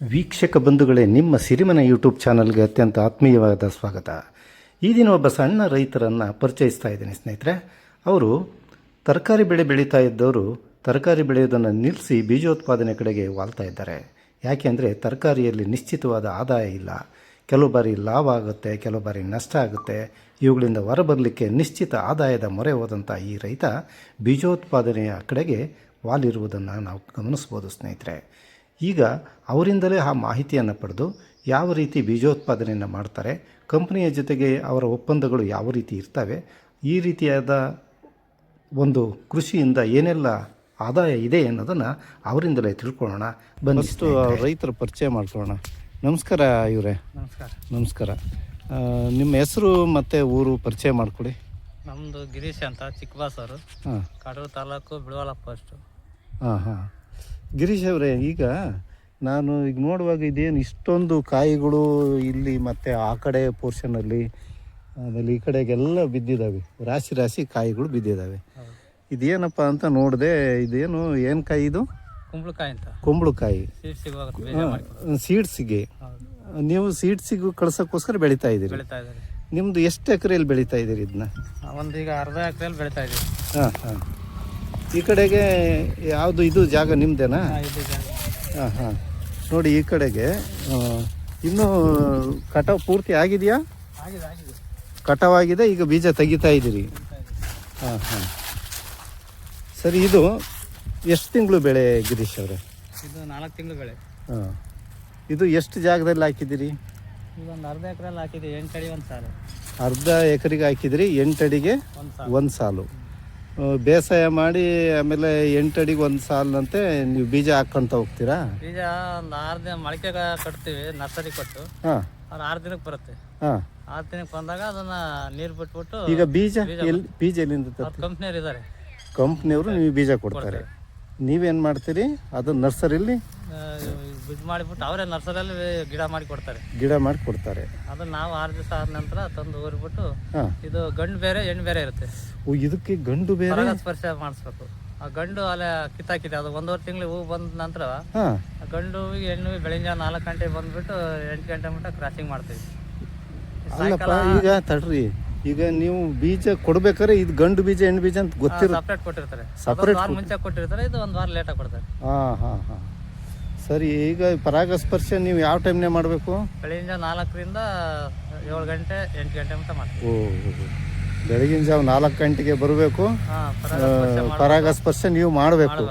ವೀಕ್ಷಕ ಬಂಧುಗಳೇ, ನಿಮ್ಮ ಸಿರಿಮನೆ ಯೂಟ್ಯೂಬ್ ಚಾನಲ್ಗೆ ಅತ್ಯಂತ ಆತ್ಮೀಯವಾದ ಸ್ವಾಗತ. ಈ ದಿನ ಒಬ್ಬ ಸಣ್ಣ ರೈತರನ್ನು ಪರಿಚಯಿಸ್ತಾ ಇದ್ದೀನಿ ಸ್ನೇಹಿತರೆ. ಅವರು ತರಕಾರಿ ಬೆಳೆ ಬೆಳೀತಾ ಇದ್ದವರು ತರಕಾರಿ ಬೆಳೆಯೋದನ್ನು ನಿಲ್ಲಿಸಿ ಬೀಜೋತ್ಪಾದನೆ ಕಡೆಗೆ ವಾಲ್ತಾ ಇದ್ದಾರೆ. ಯಾಕೆ ಅಂದರೆ ತರಕಾರಿಯಲ್ಲಿ ನಿಶ್ಚಿತವಾದ ಆದಾಯ ಇಲ್ಲ. ಕೆಲವು ಬಾರಿ ಲಾಭ ಆಗುತ್ತೆ, ಕೆಲವು ಬಾರಿ ನಷ್ಟ ಆಗುತ್ತೆ. ಇವುಗಳಿಂದ ಹೊರಬರಲಿಕ್ಕೆ ನಿಶ್ಚಿತ ಆದಾಯದ ಮೊರೆ ಹೋದಂಥ ಈ ರೈತ ಬೀಜೋತ್ಪಾದನೆಯ ಕಡೆಗೆ ವಾಲಿರುವುದನ್ನು ನಾವು ಗಮನಿಸ್ಬೋದು ಸ್ನೇಹಿತರೆ. ಈಗ ಅವರಿಂದಲೇ ಆ ಮಾಹಿತಿಯನ್ನು ಪಡೆದು ಯಾವ ರೀತಿ ಬೀಜೋತ್ಪಾದನೆಯನ್ನು ಮಾಡ್ತಾರೆ, ಕಂಪ್ನಿಯ ಜೊತೆಗೆ ಅವರ ಒಪ್ಪಂದಗಳು ಯಾವ ರೀತಿ ಇರ್ತವೆ, ಈ ರೀತಿಯಾದ ಒಂದು ಕೃಷಿಯಿಂದ ಏನೆಲ್ಲ ಆದಾಯ ಇದೆ ಅನ್ನೋದನ್ನು ಅವರಿಂದಲೇ ತಿಳ್ಕೊಳ್ಳೋಣ. ಬಂದಿಷ್ಟು ರೈತರ ಪರಿಚಯ ಮಾಡ್ಕೊಳ್ಳೋಣ. ನಮಸ್ಕಾರ ಇವರೇ. ನಮಸ್ಕಾರ. ನಮಸ್ಕಾರ. ನಿಮ್ಮ ಹೆಸರು ಮತ್ತು ಊರು ಪರಿಚಯ ಮಾಡಿಕೊಡಿ. ನಮ್ಮದು ಗಿರೀಶ್ ಅಂತ, ಚಿಕ್ಕಬಾಸವರು, ಕಡೂರು ತಾಲೂಕು, ಬಿಳವಾಲ ಪೋಸ್ಟು. ಹಾಂ ಹಾಂ. ಗಿರೀಶ್ ಅವರೇ, ಈಗ ನಾನು ಈಗ ನೋಡುವಾಗ ಇದೇನು ಇಷ್ಟೊಂದು ಕಾಯಿಗಳು ಇಲ್ಲಿ ಮತ್ತು ಆ ಕಡೆ ಪೋರ್ಷನಲ್ಲಿ, ಆಮೇಲೆ ಈ ಕಡೆಗೆಲ್ಲ ಬಿದ್ದಿದ್ದಾವೆ, ರಾಶಿ ರಾಶಿ ಕಾಯಿಗಳು ಬಿದ್ದಿದ್ದಾವೆ. ಇದೇನಪ್ಪ ಅಂತ ನೋಡಿದೆ, ಇದೇನು ಏನು ಕಾಯಿ ಇದು? ಕುಂಬಳಕಾಯಿ ಅಂತ. ಕುಂಬಳಕಾಯಿ. ಸೀಡ್ಸಿಗೆ ನೀವು ಸೀಡ್ಸಿಗೂ ಕಳ್ಸೋಕ್ಕೋಸ್ಕರ ಬೆಳೀತಾ ಇದ್ದೀರಿ. ನಿಮ್ಮದು ಎಷ್ಟು ಎಕರೆಯಲ್ಲಿ ಬೆಳೀತಾ ಇದ್ದೀರಿ ಇದನ್ನ? ಒಂದು ಈಗ ಅರ್ಧ ಎಕರೆಯಲ್ಲಿ ಬೆಳೀತಾ ಇದ್ದೀವಿ. ಹಾಂ ಹಾಂ. ಈ ಕಡೆಗೆ ಯಾವುದು ಇದು ಜಾಗ ನಿಮ್ಮದೇನಾ? ಹಾಂ ಹಾಂ. ನೋಡಿ, ಈ ಕಡೆಗೆ ಇನ್ನೂ ಕಟಾವು ಪೂರ್ತಿ ಆಗಿದೆಯಾ? ಕಟಾವಾಗಿದೆ, ಈಗ ಬೀಜ ತೆಗಿತಾ ಇದ್ದೀರಿ. ಹಾಂ ಹಾಂ. ಸರಿ, ಇದು ಎಷ್ಟು ತಿಂಗಳು ಬೆಳೆ ಗಿರೀಶ್ ಅವರೇ? ಇದು 4 ತಿಂಗಳು ಬೆಳೆ. ಹಾಂ. ಇದು ಎಷ್ಟು ಜಾಗದಲ್ಲಿ ಹಾಕಿದ್ದೀರಿ? ಈಗ ಒಂದು ಅರ್ಧ ಎಕರೆಯಲ್ಲಿ ಹಾಕಿದ್ದೀವಿ. 8 ಅಡಿ 1 ಸಾಲು. ಅರ್ಧ ಎಕರೆಗೆ ಹಾಕಿದಿರಿ, 8 ಅಡಿಗೆ 1 ಸಾಲು. ಬೇಸಾಯ ಮಾಡಿ ಆಮೇಲೆ 8 ಅಡಿಗೆ 1 ಸಾಲಿನಂತೆ ನೀವು ಬೀಜ ಹಾಕ್ಕೊಂತ ಹೋಗ್ತೀರಾ? ಬೀಜ ಒಂದು 6 ದಿನ ಮೊಳಕೆ ಕಟ್ತೀವಿ, ನರ್ಸರಿ ಕೊಟ್ಟು. ಹಾಂ. ಅದು 6 ದಿನಕ್ಕೆ ಬರುತ್ತೆ. ಹಾಂ. 6 ದಿನಕ್ಕೆ ಬಂದಾಗ ಅದನ್ನ ನೀರು ಬಿಟ್ಬಿಟ್ಟು. ಈಗ ಬೀಜ ಎಲ್ಲಿಂದ ತರ್ತೀರಿ? ಕಂಪ್ನಿಯವ್ರು ಇದ್ದಾರೆ. ಕಂಪ್ನಿಯವರು ನೀವು ಬೀಜ ಕೊಡ್ತಾರೆ, ನೀವೇನು ಮಾಡ್ತೀರಿ? ಅದು ನರ್ಸರಿಯಲ್ಲಿ ಇದು ಮಾಡಿಬಿಟ್ಟು ಅವರೇ ನರ್ಸರಿಯಲ್ಲಿ ಗಿಡ ಮಾಡಿ ಕೊಡ್ತಾರೆ. ಗಿಡ ಮಾಡಿ ಕೊಡ್ತಾರೆ. ಅದನ್ನ ನಾವು 6 ದಿವಸ ಆದ ನಂತರ ತಂದು ಊರಿಬಿಟ್ಟು, ಹಾಂ, ಇದು ಗಂಡು ಬೇರೆ ಹೆಣ್ಣು ಬೇರೆ ಇರುತ್ತೆ. ಇದಕ್ಕೆ ಗಂಡು ಬೇರೆ ಸ್ಪರ್ಶ ಮಾಡಿಸ್ಬೇಕು. ಆ ಗಂಡು ಅಲ್ಲೇ ಕಿತ್ತಾಕಿದೆ, ಅದು 1.5 ತಿಂಗಳು ಹೂ ಬಂದ ನಂತರ ಗಂಡು ಹೂವಿಗೆ ಹೆಣ್ಣು ಬೆಳಿಗ್ಗೆ 4 ಗಂಟೆಗೆ ಬಂದ್ಬಿಟ್ಟು 8 ಗಂಟೆ ಮಟ್ಟ ಕ್ರಾಸಿಂಗ್ ಮಾಡ್ತೀವಿ. ಅಲ್ಲಪ್ಪ, ಈಗ ತಡ್ರಿ, ಈಗ ನೀವು ಬೀಜ ಕೊಡ್ಬೇಕಾದ್ರೆ ಇದು ಗಂಡು ಬೀಜ ಹೆಣ್ಣು ಬೀಜ ಅಂತ ಗೊತ್ತಿರುತ್ತೆ. ಸಪ್ರೇಟ್ ಕೊಟ್ಟಿರ್ತಾರೆ. ಸಪ್ರೇಟ್ ಮುಂಚೆ ಕೊಟ್ಟಿರ್ತಾರೆ, ಇದು 1 ವಾರ ಲೇಟಾಗಿ ಕೊಡ್ತಾರೆ. ಹಾಂ ಹಾಂ ಹಾಂ. ಸರಿ, ಈಗ ಪರಾಗಸ್ಪರ್ಶ ನೀವು ಯಾವ ಟೈಮ್ನೇ ಮಾಡಬೇಕು? ಬೆಳಿಗ್ಗೆ 4ರಿಂದ 7 ಗಂಟೆ 8 ಗಂಟೆ ಮಟ್ಟ ಮಾಡ್ತೀವಿ. ಓ, ಬೆಳಗಿನ ಜಾವ 4 ಗಂಟೆಗೆ ಬರಬೇಕು. ಪರಾಗಸ್ಪರ್ಶ ನೀವು ಮಾಡಬೇಕು.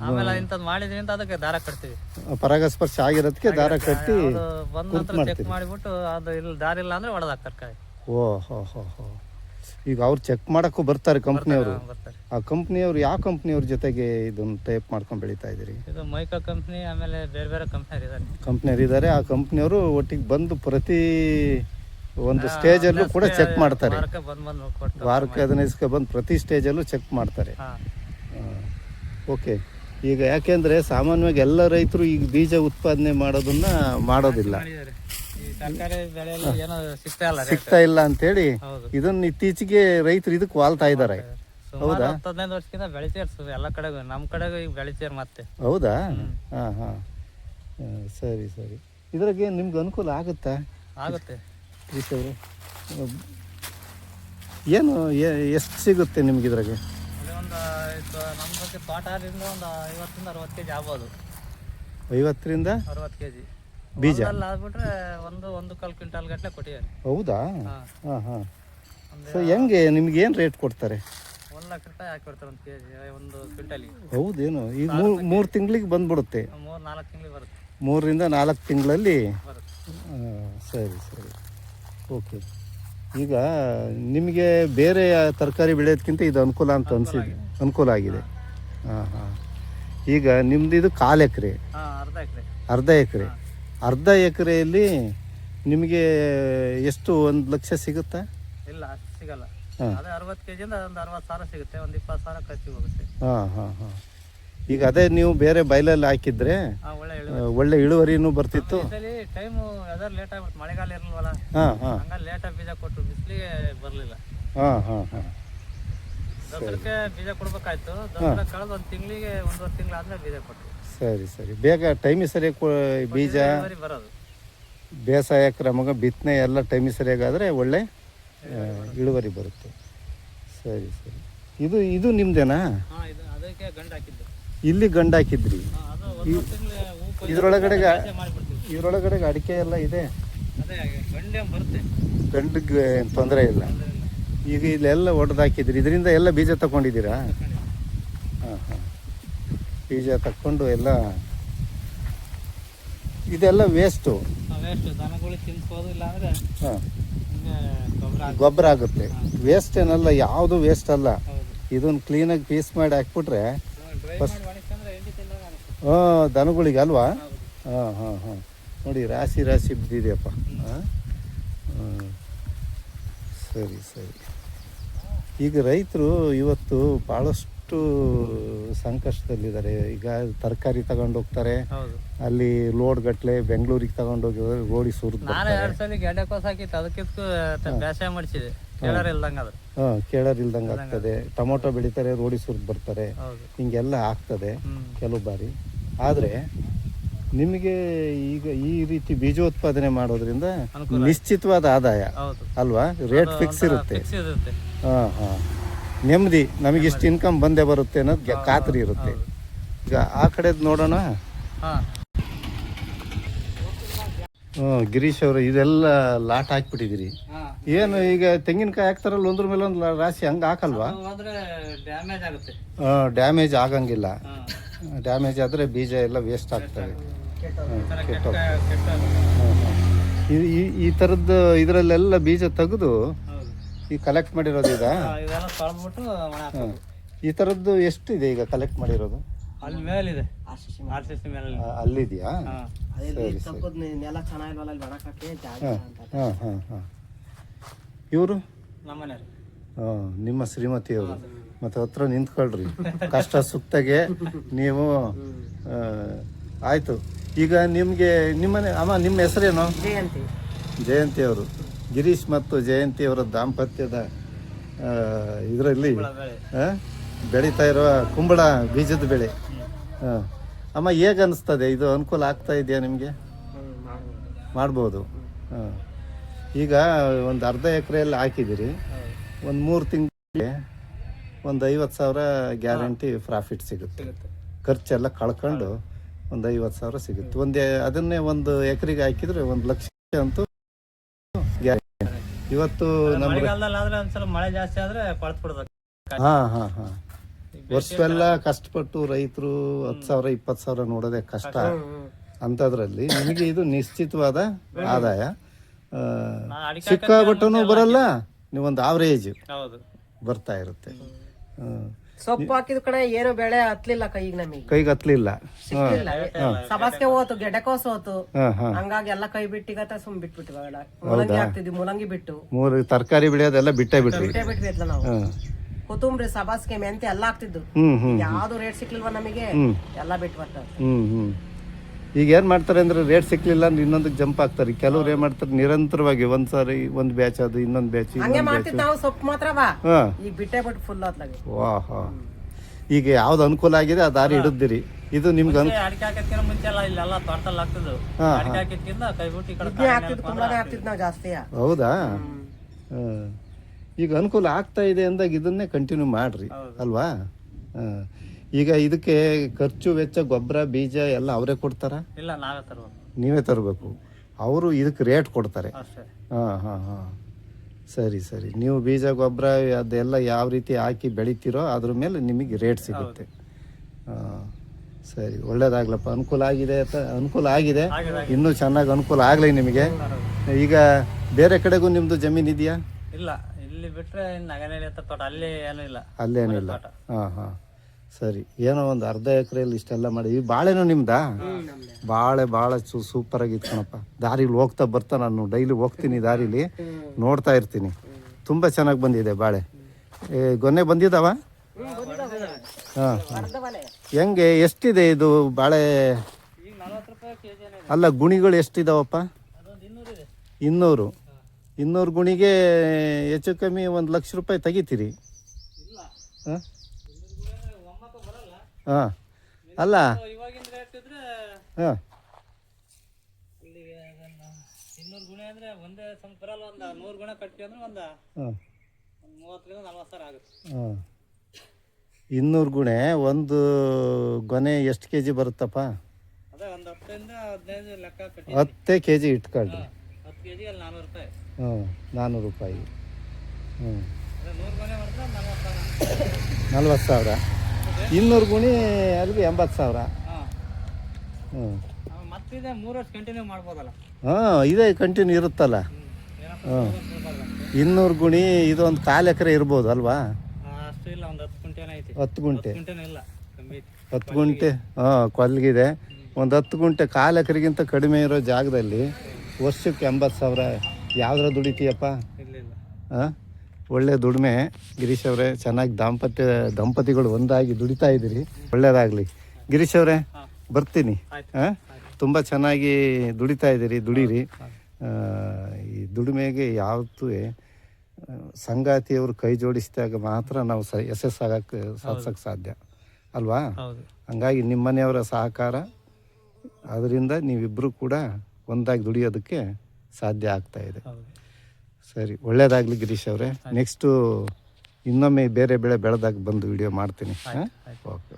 ಆಮೇಲೆ ಇಂಥದ್ದು ಮಾಡಿದೀವಿ ಅಂತ ಅದಕ್ಕೆ ದಾರ ಕಟ್ತೀವಿ. ಪರಾಗಸ್ಪರ್ಶ ಆಗಿರೋದಕ್ಕೆ ದಾರ ಕಟ್ಟಿ ಬಂದ ನಂತರ ಚೆಕ್ ಮಾಡಿಬಿಟ್ಟು ಅದು ಇಲ್ಲ ದಾರ ಇಲ್ಲ ಅಂದ್ರೆ ಹೊಡೆದಾಕ್ತಾರೆ ಕಾಯಿ. ಓ ಹೋ ಹೋ ಹೋ. ಈಗ ಅವ್ರು ಚೆಕ್ ಮಾಡಕ್ಕೂ ಬರ್ತಾರೆ ಕಂಪ್ನಿಯವರು. ಆ ಕಂಪ್ನಿಯವರು ಯಾವ ಕಂಪ್ನಿಯವ್ರ ಜೊತೆಗೆ ಇದನ್ನು ಟೈಪ್ ಮಾಡ್ಕೊಂಡು ಬೆಳೀತಾ ಇದ್ದೀರಿ? ಇದು ಮೈಕಾ ಕಂಪ್ನಿ, ಆಮೇಲೆ ಬೇರೆ ಬೇರೆ ಕಂಪ್ನಿಯವ್ರು ಇದ್ದಾರೆ. ಆ ಕಂಪ್ನಿಯವರು ಒಟ್ಟಿಗೆ ಬಂದು ಪ್ರತಿ ಒಂದು ಸ್ಟೇಜಲ್ಲೂ ಕೂಡ ಚೆಕ್ ಮಾಡ್ತಾರೆ. ವಾರಕ್ಕೆ 15 ದಿವಸಕ್ಕೆ ಬಂದು ಪ್ರತಿ ಸ್ಟೇಜಲ್ಲೂ ಚೆಕ್ ಮಾಡ್ತಾರೆ. ಓಕೆ. ಈಗ ಯಾಕೆಂದರೆ ಸಾಮಾನ್ಯವಾಗಿ ಎಲ್ಲ ರೈತರು ಈಗ ಬೀಜ ಉತ್ಪಾದನೆ ಮಾಡೋದಿಲ್ಲ, ಸಿಗ್ತಾ ಇಲ್ಲ ಅಂತೇಳಿ ಇದನ್ನ ಇತ್ತೀಚೆಗೆ ರೈತರು ಇದಕ್ಕೆ ವಾಲ್ತಾ ಇದ್ದಾರೆ. ಹೌದಾ? 15 ವರ್ಷಕ್ಕಿಂತ ಬೆಳಿತೀರ್ ಎಲ್ಲ ಕಡೆ, ನಮ್ಮ ಕಡೆಗೂ ಈಗ ಬೆಳಿತೀರ್ ಮತ್ತೆ. ಹೌದಾ? ಹಾಂ ಹಾಂ. ಸರಿ ಸರಿ. ಇದ್ರಾಗೆ ನಿಮ್ಗೆ ಅನುಕೂಲ ಆಗುತ್ತೆ? ಏನು ಎಷ್ಟು ಸಿಗುತ್ತೆ ನಿಮ್ಗೆ ಇದ್ರಾಗೆ? ನಮ್ಮ ಬಗ್ಗೆ ತೋಟದಿಂದ ಒಂದು 50ರಿಂದ 60 ಕೆಜಿ ಆಗ್ಬೋದು. 50ರಿಂದ 60 ಕೆಜಿ ಬೀಜ ಆಗ್ಬಿಟ್ರೆ 1.25 ಕ್ವಿಂಟಲ್ ಗಟ್ಟಲೆ ಕೊಟ್ಟಿದ್ದಾರೆ. ಹೌದಾ? ಹಾಂ ಹಾಂ. ಸೊ ಹೆಂಗೆ ನಿಮ್ಗೆ ಏನು ರೇಟ್ ಕೊಡ್ತಾರೆ? 1 ಲಕ್ಷ ರೂಪಾಯಿ ಹಾಕಿಬಿಡ್ತಾರೆ 1 ಕೆಜಿ, 1 ಕ್ವಿಂಟಲಿಗೆ. ಹೌದೇನು? ಈಗ 3 ತಿಂಗಳಿಗೆ ಬಂದ್ಬಿಡುತ್ತೆ. 3-4 ತಿಂಗಳಿಗೆ ಬರುತ್ತೆ. 3ರಿಂದ 4 ತಿಂಗಳಲ್ಲಿ ಬರುತ್ತೆ. ಸರಿ ಸರಿ. ಓಕೆ. ಈಗ ನಿಮಗೆ ಬೇರೆ ತರಕಾರಿ ಬೆಳೆಯೋದಕ್ಕಿಂತ ಇದು ಅನುಕೂಲ ಅಂತ ಅನುಕೂಲ ಆಗಿದೆ. ಹಾಂ ಹಾಂ. ಈಗ ನಿಮ್ದು ಇದು 1/4 ಎಕರೆ? ಅರ್ಧ ಎಕರೆ. ಅರ್ಧ ಎಕರೆಯಲ್ಲಿ ನಿಮಗೆ ಎಷ್ಟು 1 ಲಕ್ಷ ಸಿಗುತ್ತಾ? ಇಲ್ಲ, ಅಷ್ಟು ಸಿಗಲ್ಲ. ಅದೇ 60 ಕೆಜಿಯಿಂದ ಒಂದು 60,000 ಸಿಗುತ್ತೆ, ಒಂದು 20,000 ಖರ್ಚಿಗೆ ಹೋಗುತ್ತೆ. ಹಾಂ ಹಾಂ ಹಾಂ. ಈಗ ಅದೇ ನೀವು ಬೇರೆ ಬಯಲಲ್ಲಿ ಹಾಕಿದ್ರೆ ಒಳ್ಳೆ ಇಳುವರಿನೂ ಬರ್ತಿತ್ತು. ಟೈಮು ವೆದರ್ ಲೇಟ್ ಆಗ್ಬಿಡ್ತು, ಮಳೆಗಾಲ ಇರಲ್ವಲ್ಲ. ಹಾಂ ಹಾಂ. ಹಂಗಾಗಿ ಲೇಟಾಗಿ ಬೀಜ ಕೊಟ್ಟರು, ಬಿಸಿಲಿಗೆ ಬರಲಿಲ್ಲ. ಹಾಂ ಹಾಂ ಹಾಂ. ದಸರಕ್ಕೆ ಬೀಜ ಕೊಡ್ಬೇಕಾಯ್ತು. ದಸರಾ ಕಳೆದ ಒಂದು ತಿಂಗಳಿಗೆ 1.5 ತಿಂಗಳಾದ್ಮೇಲೆ ಬೀಜ ಕೊಡ್ತೀವಿ. ಸರಿ ಬೇಗ ಟೈಮಿಗೆ ಸರಿಯಾಗಿ ಬೀಜ ಬರೋದು ಬೇಸಾಯ ಕ್ರಮ ಬಿತ್ತನೆ ಎಲ್ಲ ಟೈಮಿಗೆ ಸರಿಯಾಗಾದರೆ ಒಳ್ಳೆ ಇಳುವರಿ ಬರುತ್ತೆ. ಸರಿ ಇದು ನಿಮ್ಮದೇನಾ? ಅದಕ್ಕೆ ಗಂಡು ಹಾಕಿದ್ದು. ಇಲ್ಲಿ ಗಂಡು ಹಾಕಿದ್ರಿ? ಇದರೊಳಗಡೆ ಅಡಿಕೆ ಎಲ್ಲ ಇದೆ, ಗಂಡಿಗೆ ತೊಂದರೆ ಇಲ್ಲ. ಈಗ ಇಲ್ಲೆಲ್ಲ ಒಡೆದು ಹಾಕಿದ್ರಿ, ಇದರಿಂದ ಎಲ್ಲ ಬೀಜ ತಗೊಂಡಿದ್ದೀರಾ? ಹಾಂ ಬೀಜ ತಕ್ಕೊಂಡು ಎಲ್ಲ ಇದೆಲ್ಲ ವೇಸ್ಟು, ಹಾಂ ಗೊಬ್ಬರ ಆಗುತ್ತೆ. ವೇಸ್ಟ್ ಏನಲ್ಲ, ಯಾವುದು ವೇಸ್ಟ್ ಅಲ್ಲ. ಇದನ್ನು ಕ್ಲೀನಾಗಿ ಪೀಸ್ ಮಾಡಿ ಹಾಕ್ಬಿಟ್ರೆ ದನಗಳಿಗೆ ಅಲ್ವಾ? ಹಾಂ ನೋಡಿ ರಾಶಿ ಬಿದ್ದಿದೆಯಪ್ಪ. ಸರಿ ಈಗ ರೈತರು ಇವತ್ತು ಭಾಳಷ್ಟು ಸಂಕಷ್ಟದಲ್ಲಿದ್ದಾರೆ. ಈಗ ತರಕಾರಿ ತಗೊಂಡು ಹೋಗ್ತಾರೆ, ಅಲ್ಲಿ ಲೋಡ್ ಗಟ್ಲೆ ಬೆಂಗಳೂರಿಗೆ ತಗೊಂಡೋಗಿ ರೋಡಿ ಸುರಿದು ಕೇಳರ್ ಇಲ್ದಂಗೆ ಆಗ್ತದೆ. ಟೊಮೊಟೊ ಬೆಳಿತಾರೆ, ರೋಡಿ ಸುರಿದು ಬರ್ತಾರೆ, ಹಿಂಗೆಲ್ಲ ಆಗ್ತದೆ ಕೆಲವು ಬಾರಿ. ಆದರೆ ನಿಮಗೆ ಈಗ ಈ ರೀತಿ ಬೀಜೋತ್ಪಾದನೆ ಮಾಡೋದ್ರಿಂದ ನಿಶ್ಚಿತವಾದ ಆದಾಯ ಅಲ್ವಾ? ರೇಟ್ ಫಿಕ್ಸ್ ಇರುತ್ತೆ. ಹಾಂ ನೆಮ್ಮದಿ, ನಮಗಿಷ್ಟು ಇನ್ಕಮ್ ಬಂದೇ ಬರುತ್ತೆ ಅನ್ನೋದು ಖಾತ್ರಿ ಇರುತ್ತೆ. ಈಗ ಆ ಕಡೆದು ನೋಡೋಣ. ಗಿರೀಶ್ ಅವರು ಇದೆಲ್ಲ ಲಾಟ್ ಹಾಕ್ಬಿಟ್ಟಿದ್ದೀರಿ. ಏನು ಈಗ ತೆಂಗಿನಕಾಯಿ ಹಾಕ್ತಾರಲ್ಲ ಒಂದ್ರ ಮೇಲೆ ಒಂದು ರಾಶಿ, ಹಂಗೆ ಹಾಕಲ್ವಾ? ಡ್ಯಾಮೇಜ್ ಆಗಂಗಿಲ್ಲ. ಡ್ಯಾಮೇಜ್ ಆದರೆ ಬೀಜ ಎಲ್ಲ ವೇಸ್ಟ್ ಆಗ್ತವೆ, ಈ ಥರದ್ದು ಇದರಲ್ಲೆಲ್ಲ ಬೀಜ ತೆಗೆದು ಈಗ ಕಲೆಕ್ಟ್ ಮಾಡಿರೋದು ಈಗ ಈ ಥರದ್ದು ಎಷ್ಟಿದೆ ಈಗ ಕಲೆಕ್ಟ್ ಮಾಡಿರೋದು? ಅಲ್ಲಿದೆಯಾ? ಇವರು ನಿಮ್ಮ ಶ್ರೀಮತಿಯವರು. ಮತ್ತೆ ಹತ್ರ ನಿಂತ್ಕೊಳ್ರಿ, ಕಷ್ಟ ಸುತ್ತಾಗೆ ನೀವು. ಆಯ್ತು, ಈಗ ನಿಮಗೆ ನಿಮ್ಮ ಹೆಸರೇನು? ಜಯಂತಿ ಅವರು. ಗಿರೀಶ್ ಮತ್ತು ಜಯಂತಿ ಅವರ ದಾಂಪತ್ಯದ ಇದರಲ್ಲಿ ಬೆಳೀತಾ ಇರುವ ಕುಂಬಳ ಬೀಜದ ಬೆಳೆ. ಅಮ್ಮ ಹೇಗೆ ಅನಿಸ್ತದೆ? ಇದು ಅನುಕೂಲ ಆಗ್ತಾ ಇದೆಯಾ ನಿಮಗೆ? ಮಾಡ್ಬೋದು. ಈಗ ಒಂದು ಅರ್ಧ ಎಕರೆಯಲ್ಲಿ ಹಾಕಿದ್ದೀರಿ, ಒಂದು 3 ತಿಂಗಳಿಗೆ ಒಂದು 50,000 ಗ್ಯಾರಂಟಿ ಪ್ರಾಫಿಟ್ ಸಿಗುತ್ತೆ. ಖರ್ಚೆಲ್ಲ ಕಳ್ಕೊಂಡು ಒಂದು 50,000 ಸಿಗುತ್ತೆ. ಅದನ್ನೇ 1 ಎಕರೆಗೆ ಹಾಕಿದ್ರೆ 1 ಲಕ್ಷ ಅಂತೂ ಗ್ಯಾರಂಟಿ. ಇವತ್ತು ನಮ್ಮ ಮಳೆ ಜಾಸ್ತಿ ಆದ್ರೆ ಹಾಂ ವರ್ಷವೆಲ್ಲ ಕಷ್ಟಪಟ್ಟು ರೈತರು 10,000 20,000 ನೋಡೋದೇ ಕಷ್ಟ. ಅಂಥದ್ರಲ್ಲಿ ನಿಮಗೆ ಇದು ನಿಶ್ಚಿತವಾದ ಆದಾಯ. ಸಿಕ್ಕಾಬಿಟ್ಟೂ ಬರಲ್ಲ, ನೀವೊಂದು ಆವ್ರೇಜ್ ಬರ್ತಾ ಇರುತ್ತೆ. ಸೊಪ್ಪು ಹಾಕಿದ ಕಡೆ ಏನು ಬೆಳೆ ಹತ್ಲಿಲ್ಲ ಕೈಗೆ ಹತ್ಲಿಲ್ಲ. ಸಬಾಸ್ಗೆ ಹೋತು, ಗೆಡ್ಡೆಕೋಸ್ ಹೋತು, ಹಂಗಾಗಿ ಎಲ್ಲ ಕೈ ಬಿಟ್ಟಿಗತ್ತ ಸುಮ್ ಬಿಟ್ಬಿಟ್ಟು ಮೂಲಂಗಿ ಹಾಕ್ತಿದ್ವಿ, ಮೂಲಂಗಿ ಬಿಟ್ಟು 3 ತರಕಾರಿ ಬೆಳೆಯೋದೆಲ್ಲ ಬಿಟ್ಟೇ ಬಿಟ್ವಿ ನಾವು. ಕೊತ್ತಂಬರಿ, ಸಬಾಸ್ಗೆ, ಮೆಂತೆ ಎಲ್ಲ ಹಾಕ್ತಿದ್ದು. ಯಾವ್ದು ರೇಟ್ ಸಿಕ್ಲಿಲ್ವಾ ನಮಗೆ, ಎಲ್ಲ ಬಿಟ್ಟು ಬರ್ತದೆ. ಈಗ ಏನ್ ಮಾಡ್ತಾರೆ ಅಂದ್ರೆ ರೇಟ್ ಸಿಕ್ಲಿಲ್ಲ ಅಂದ್ರೆ ಇನ್ನೊಂದಕ್ಕೆ ಜಂಪ್ ಆಗ್ತಾರೆ. ಕೆಲವ್ರು ಏನ್ ಮಾಡ್ತಾರೆ, ನಿರಂತರವಾಗಿ ಒಂದ್ಸಾರಿ ಒಂದ್ ಬ್ಯಾಚ್ ಅದು ಇನ್ನೊಂದ್ ಬ್ಯಾಚ್ ನಾವು ಸೊಪ್ಪು ಮಾತ್ರ ಈಗ ಬಿಟ್ಟೆ ಬಿಟ್ಟು ಫುಲ್ ಆತ್ಲಾಗ. ವಾಹ್, ಈಗ ಯಾವ್ದು ಅನುಕೂಲ ಆಗಿದೆ ಆ ದಾರಿ ಹಿಡಿದಿರಿ. ಇದು ನಿಮ್ಗೆ ಹೌದಾ? ಈಗ ಅನುಕೂಲ ಆಗ್ತಾ ಇದೆ ಅಂದಾಗ ಇದನ್ನೇ ಕಂಟಿನ್ಯೂ ಮಾಡ್ರಿ ಅಲ್ವಾ? ಈಗ ಇದಕ್ಕೆ ಖರ್ಚು ವೆಚ್ಚ, ಗೊಬ್ಬರ, ಬೀಜ ಎಲ್ಲ ಅವರೇ ಕೊಡ್ತಾರ? ಇಲ್ಲ, ನಾವೇ ತರಬೇಕು. ನೀವೇ ತರಬೇಕು. ಅವರು ಇದಕ್ಕೆ ರೇಟ್ ಕೊಡ್ತಾರೆ. ಹಾಂ ಸರಿ. ನೀವು ಬೀಜ, ಗೊಬ್ಬರ ಅದೆಲ್ಲ ಯಾವ ರೀತಿ ಹಾಕಿ ಬೆಳಿತೀರೋ ಅದ್ರ ಮೇಲೆ ನಿಮಗೆ ರೇಟ್ ಸಿಗುತ್ತೆ. ಸರಿ, ಒಳ್ಳೇದಾಗ್ಲಪ್ಪ. ಅನುಕೂಲ ಆಗಿದೆ. ಇನ್ನೂ ಚೆನ್ನಾಗಿ ಅನುಕೂಲ ಆಗಲಿ ನಿಮಗೆ. ಈಗ ಬೇರೆ ಕಡೆಗೂ ನಿಮ್ಮದು ಜಮೀನು ಇದೆಯಾ? ಇಲ್ಲ, ಇಲ್ಲಿ ಬಿಟ್ಟರೆ ತೋಟ, ಅಲ್ಲಿ ಏನೂ ಇಲ್ಲ. ಅಲ್ಲೇನಿಲ್ಲ. ಹಾಂ ಸರಿ. ಏನೋ ಒಂದು ಅರ್ಧ ಎಕರೆಯಲ್ಲಿ ಇಷ್ಟೆಲ್ಲ ಮಾಡಿ. ಈ ಬಾಳೆನೂ ನಿಮ್ದಾ? ಭಾಳ ಸೂಪರ್ ಆಗಿತ್ತು ಕಣಪ್ಪ. ದಾರಿಲಿ ಹೋಗ್ತಾ ಬರ್ತಾ, ನಾನು ಡೈಲಿ ಹೋಗ್ತೀನಿ ದಾರಿಲಿ, ನೋಡ್ತಾ ಇರ್ತೀನಿ. ತುಂಬ ಚೆನ್ನಾಗಿ ಬಂದಿದೆ ಬಾಳೆ. ಗೊನೆ ಬಂದಿದ್ದಾವ? ಹಾಂ ಹೆಂಗೆ, ಎಷ್ಟಿದೆ ಇದು ಬಾಳೆ? ಅಲ್ಲ, ಗುಣಿಗಳು ಎಷ್ಟಿದಾವಪ್ಪ? 200 ಗುಣಿಗೆ ಹೆಚ್ಚು ಕಮ್ಮಿ 1 ಲಕ್ಷ ರೂಪಾಯಿ ತೆಗಿತೀರಿ? ಹಾಂ ಅಲ್ಲ ಇವಾಗಿನ ರೇಟ್ ಇದ್ರೆ ಹಾಂ ಇಲ್ಲಿ 200 ಗುಣೆ ಅಂದ್ರೆ ಒಂದೇ ಸಮ ಬರಲ್ಲ. ಒಂದು 100 ಗುಣ ಕಟ್ಟಿ ಅಂದ್ರೆ ಒಂದು ಹಾಂ 30ರಿಂದ 40 ಸಾವಿರ ಆಗುತ್ತೆ. ಹಾಂ 200 ಗುಣೆ ಒಂದು ಗೊನೆ ಎಷ್ಟು ಕೆ ಜಿ ಬರುತ್ತಪ್ಪ? ಅದೇ ಒಂದು 10ರಿಂದ 15 ಲೆಕ್ಕ ಕಟ್ಟಿ 10 ಕೆ ಜಿ ಇಟ್ಕೊಳ್ರಿ. 10 kg ಅಲ್ಲಿ 400 ರೂಪಾಯಿ. ಹ್ಞೂ 400 ರೂಪಾಯಿ. ಹ್ಞೂ ಅದೇ 100 ಗುಣೆ ಮಾಡಿದ್ರೆ 40 ಸಾವಿರ. 40 ಸಾವಿರ. 200 ಗುಣಿ ಅಲ್ಲಿಗೆ 80 ಸಾವಿರ. ಹಾಂ ಹ್ಞೂ ಮತ್ತಿದೆ 3 ವರ್ಷ ಕಂಟಿನ್ಯೂ ಮಾಡ್ಬೋದಲ್ಲ. ಹಾಂ ಇದೇ ಕಂಟಿನ್ಯೂ ಇರುತ್ತಲ್ಲ. ಹಾಂ 200 ಗುಣಿ ಇದೊಂದು 1/4 ಎಕರೆ ಇರ್ಬೋದು ಅಲ್ವಾ? ಅಷ್ಟು ಇಲ್ಲ, ಒಂದು 10 ಗುಂಟೆನೇ ಐತಿ. 10 ಗುಂಟೆ. 10 ಗುಂಟೆನೂ ಇಲ್ಲ, ಕಮ್ಮಿ ಐತಿ. 10 ಗುಂಟೆ ಹಾಂ ಕೊಲ್ಗಿದೆ. ಒಂದು 10 ಗುಂಟೆ 1/4 ಎಕರೆಗಿಂತ ಕಡಿಮೆ ಇರೋ ಜಾಗದಲ್ಲಿ ವರ್ಷಕ್ಕೆ 80 ಸಾವಿರ ಯಾವ್ದ್ರ ದುಡಿತೀಯಪ್ಪ? ಇಲ್ಲ ಇಲ್ಲ. ಹಾಂ ಒಳ್ಳೆ ದುಡಿಮೆ ಗಿರೀಶ್ ಅವರೇ. ಚೆನ್ನಾಗಿ ದಂಪತಿಗಳು ಒಂದಾಗಿ ದುಡಿತಾ ಇದ್ದೀರಿ. ಒಳ್ಳೇದಾಗಲಿ ಗಿರೀಶ್ ಅವರೇ, ಬರ್ತೀನಿ. ಹಾಂ ತುಂಬ ಚೆನ್ನಾಗಿ ದುಡಿತಾ ಇದ್ದೀರಿ, ದುಡೀರಿ. ಈ ದುಡಿಮೆಗೆ ಯಾವತ್ತೂ ಸಂಗಾತಿಯವರು ಕೈ ಜೋಡಿಸಿದಾಗ ಮಾತ್ರ ನಾವು ಯಶಸ್ಸಾಗಕ್ಕೆ ಸಾಧಿಸೋಕ್ಕೆ ಸಾಧ್ಯ ಅಲ್ವಾ? ಹೌದು. ಹಂಗಾಗಿ ನಿಮ್ಮ ಮನೆಯವರ ಸಹಕಾರ ಅದರಿಂದ ನೀವಿಬ್ಬರು ಕೂಡ ಒಂದಾಗಿ ದುಡಿಯೋದಕ್ಕೆ ಸಾಧ್ಯ ಆಗ್ತಾ ಇದೆ. ಹೌದು. ಸರಿ, ಒಳ್ಳೇದಾಗಲಿ ಗಿರೀಶ್ ಅವರೇ. ನೆಕ್ಸ್ಟು ಇನ್ನೊಮ್ಮೆ ಬೇರೆ ಬೆಳೆ ಬೆಳೆದಾಗ ಬಂದು ವಿಡಿಯೋ ಮಾಡ್ತೀನಿ. ಹಾಂ ಓಕೆ.